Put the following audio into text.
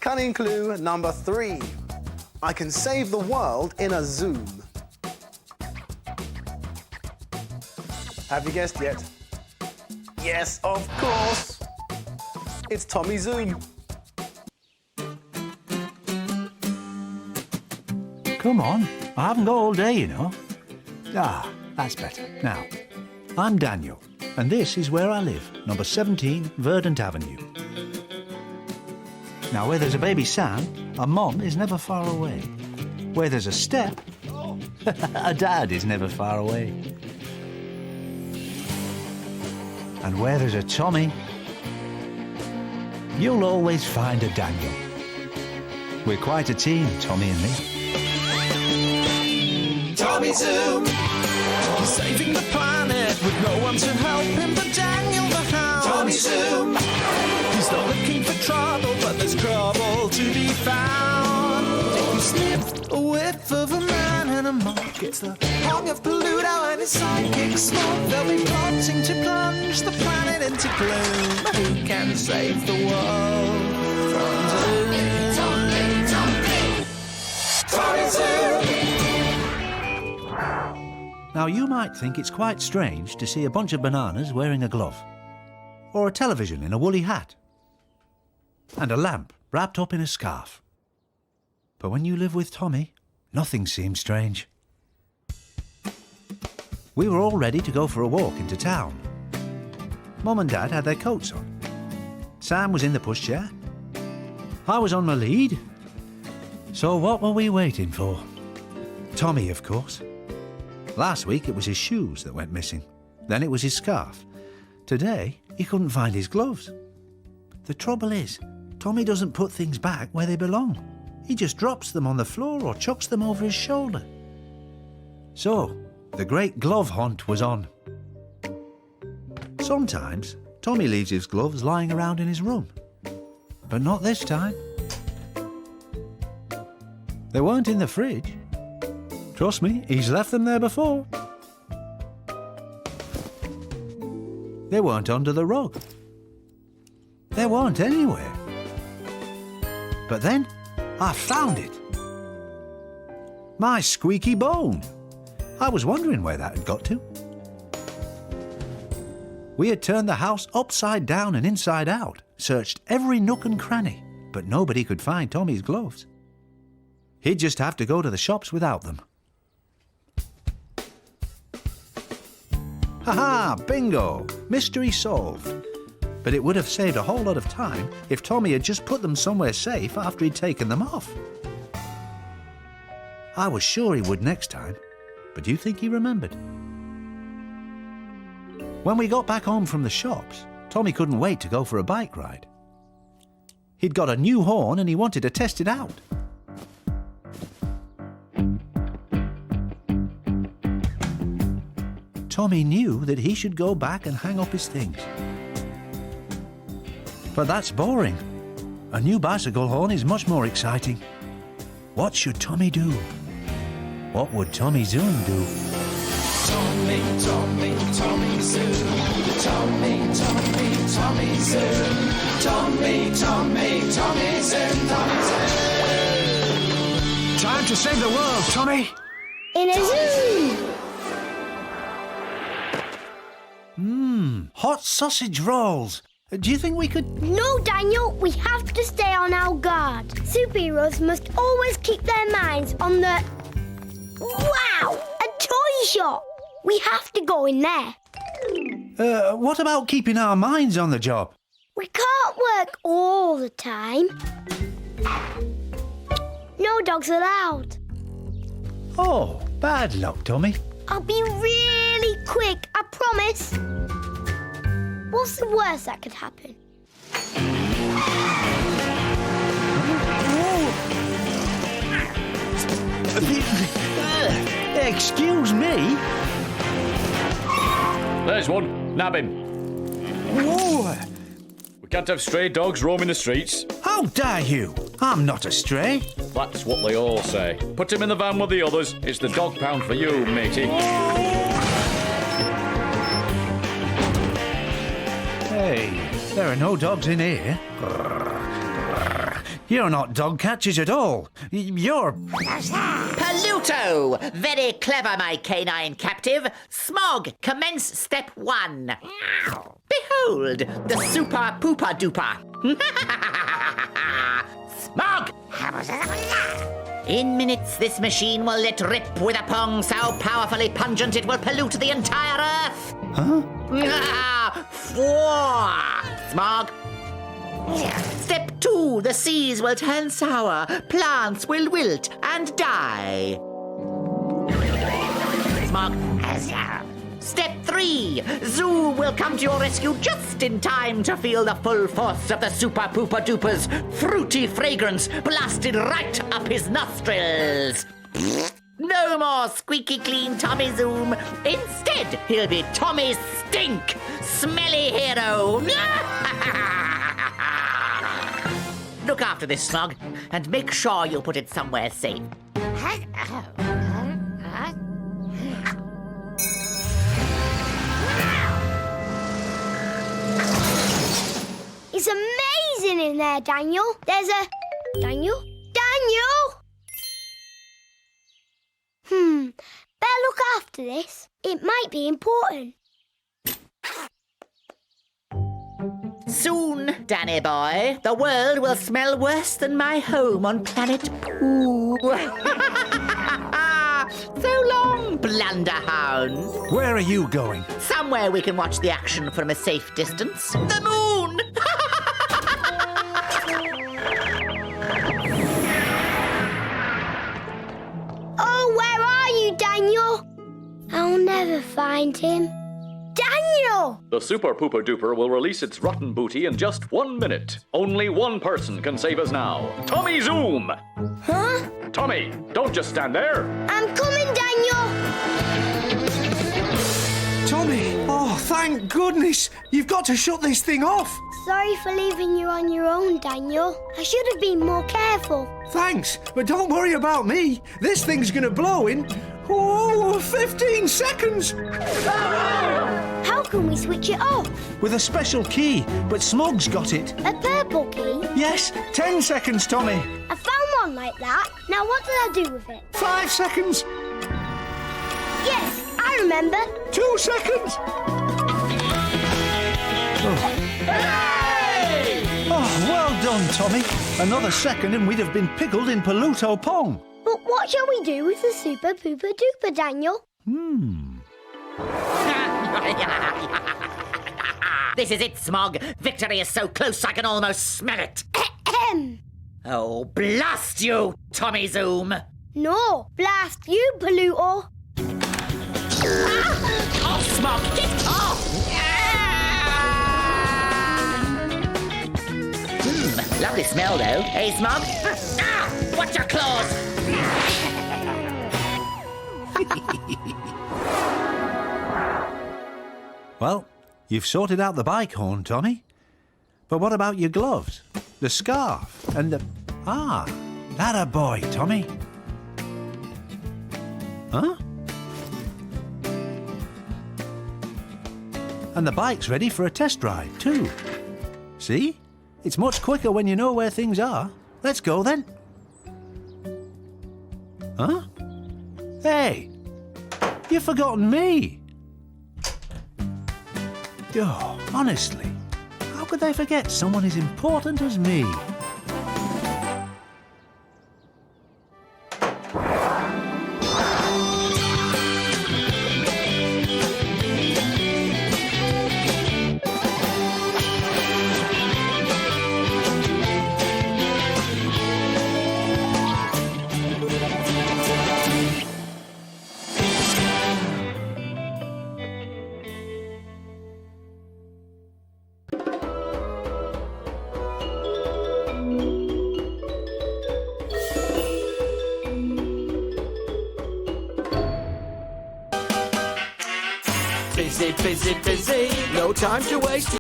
Cunning clue number 3. I can save the world in a zoom. Have you guessed yet? Yes, of course. It's Tommy Zoom. Come on, I haven't got all day, you know. Ah, that's better. Now, I'm Daniel, and this is where I live, number 17, Verdant Avenue. Now, where there's a baby Sam, a mom is never far away. Where there's a step, a dad is never far away. And where there's a Tommy, you'll always find a Daniel. We're quite a team, Tommy and me. Tommy Zoom, he's saving the planet with no one to help him but Daniel the Hound. Tommy Zoom, he's not looking for trouble, but there's trouble to be found. If you sniff a whiff of a man and a monk, it's the hong of Pluto and his sidekick Smog. They'll be plotting to plunge the planet into gloom. Who can save the world from doom? Tommy Zoom. Now, you might think it's quite strange to see a bunch of bananas wearing a glove, or a television in a woolly hat, and a lamp wrapped up in a scarf. But when you live with Tommy, nothing seems strange. We were all ready to go for a walk into town. Mum and Dad had their coats on. Sam was in the pushchair. I was on my lead. So what were we waiting for? Tommy, of course. Last week it was his shoes that went missing. Then it was his scarf. Today he couldn't find his gloves. The trouble is, Tommy doesn't put things back where they belong. He just drops them on the floor or chucks them over his shoulder. So, the great glove hunt was on. Sometimes Tommy leaves his gloves lying around in his room. But not this time. They weren't in the fridge. Trust me, he's left them there before. They weren't under the rug. They weren't anywhere. But then, I found it. My squeaky bone. I was wondering where that had got to. We had turned the house upside down and inside out, searched every nook and cranny, but nobody could find Tommy's gloves. He'd just have to go to the shops without them. Ha-ha! Bingo! Mystery solved. But it would have saved a whole lot of time if Tommy had just put them somewhere safe after he'd taken them off. I was sure he would next time, but do you think he remembered? When we got back home from the shops, Tommy couldn't wait to go for a bike ride. He'd got a new horn and he wanted to test it out. Tommy knew that he should go back and hang up his things. But that's boring. A new bicycle horn is much more exciting. What should Tommy do? What would Tommy Zoom do? Tommy, Tommy, Tommy Zoom. Tommy, Tommy, Tommy Zoom. Tommy, Tommy, Tommy Zoom. Tommy Zoom. Time to save the world, Tommy! In a zoom! Hot sausage rolls. Do you think we could... No, Daniel, we have to stay on our guard. Superheroes must always keep their minds on the... Wow! A toy shop! We have to go in there. What about keeping our minds on the job? We can't work all the time. No dogs allowed. Oh, bad luck, Tommy. I'll be really quick, I promise. What's the worst that could happen? Excuse me? There's one. Nab him. Whoa! We can't have stray dogs roaming the streets. How dare you? I'm not a stray. That's what they all say. Put him in the van with the others. It's the dog pound for you, matey. Hey, there are no dogs in here. You're not dog catchers at all. You're... Pluto! Very clever, my canine captive. Smog, commence step 1. Behold, the super pooper duper. Smog! In minutes, this machine will let rip with a pong so powerfully pungent it will pollute the entire Earth. Huh? Smog. Step 2, the seas will turn sour, plants will wilt and die. Smog. Step 3, Zoo will come to your rescue just in time to feel the full force of the super pooper duper's fruity fragrance blasted right up his nostrils. No more squeaky clean Tommy Zoom. Instead, he'll be Tommy Stink, smelly hero. Look after this, Smog, and make sure you put it somewhere safe. It's amazing in there, Daniel. There's a... Daniel? Daniel! Better look after this. It might be important. Soon, Danny boy, the world will smell worse than my home on planet Pooh. So long, blunderhound. Where are you going? Somewhere we can watch the action from a safe distance. The moon! Oh, where are you, Daniel? I'll never find him. Daniel! The super pooper duper will release its rotten booty in just 1 minute. Only one person can save us now. Tommy Zoom! Huh? Tommy, don't just stand there. I'm coming, Daniel! Tommy! Oh, thank goodness! You've got to shut this thing off! Sorry for leaving you on your own, Daniel. I should have been more careful. Thanks, but don't worry about me. This thing's gonna blow in... 15 seconds! How can we switch it off? With a special key, but Smog's got it. A purple key? Yes, 10 seconds, Tommy. I found one like that. Now what did I do with it? 5 seconds! Yes, I remember. 2 seconds! Oh, well done, Tommy. Another second and we'd have been pickled in Paluto Pong. But what shall we do with the super pooper duper, Daniel? This is it, Smog. Victory is so close I can almost smell it. Oh, blast you, Tommy Zoom. No, blast you, Paluto. Oh, Smog, get off! Lovely smell, though. Hey, Smog? Watch your claws! Well, you've sorted out the bike horn, Tommy. But what about your gloves, the scarf, and the... Ah, that a boy, Tommy. Huh? And the bike's ready for a test ride, too. See? It's much quicker when you know where things are. Let's go, then. Huh? Hey! You've forgotten me! Oh, honestly, how could they forget someone as important as me? Busy, busy, busy. No time to waste.